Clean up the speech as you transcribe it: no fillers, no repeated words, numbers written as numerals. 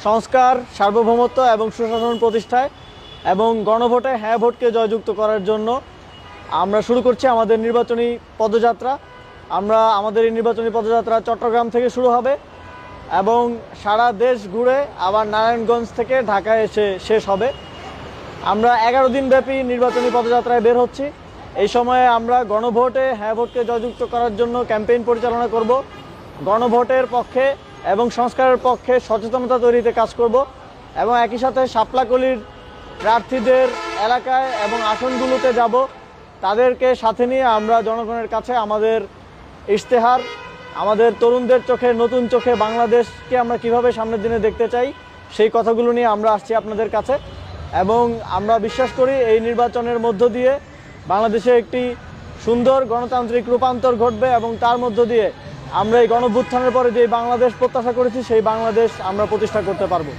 সংস্কার, সার্বভৌমত্ব এবং সুশাসন প্রতিষ্ঠায় এবং গণভোটে হ্যাঁ ভোটকে জয়যুক্ত করার জন্য আমরা শুরু করছি আমাদের নির্বাচনী পদযাত্রা। আমাদের এই নির্বাচনী পদযাত্রা চট্টগ্রাম থেকে শুরু হবে এবং সারা দেশ ঘুরে আবার নারায়ণগঞ্জ থেকে ঢাকায় এসে শেষ হবে। আমরা 11 দিন ব্যাপী নির্বাচনী পদযাত্রায় বের হচ্ছি। এই সময়ে আমরা গণভোটে হ্যাঁ ভোটকে জয়যুক্ত করার জন্য ক্যাম্পেইন পরিচালনা করব, গণভোটের পক্ষে এবং সংস্কারের পক্ষে সচেতনতা তৈরিতে কাজ করব এবং একই সাথে শাপলাকলির প্রার্থীদের এলাকায় এবং আসনগুলোতে যাব। তাদেরকে সাথে নিয়ে আমরা জনগণের কাছে আমাদের ইশতেহার, আমাদের তরুণদের চোখে নতুন চোখে বাংলাদেশকে আমরা কিভাবে সামনের দিনে দেখতে চাই সেই কথাগুলো নিয়ে আমরা আসছি আপনাদের কাছে। এবং আমরা বিশ্বাস করি এই নির্বাচনের মধ্য দিয়ে বাংলাদেশে একটি সুন্দর গণতান্ত্রিক রূপান্তর ঘটবে এবং তার মধ্য দিয়ে আমরা এই গণঅভ্যুত্থানের পরে যে বাংলাদেশ প্রত্যাশা করেছি সেই বাংলাদেশ আমরা প্রতিষ্ঠা করতে পারবো।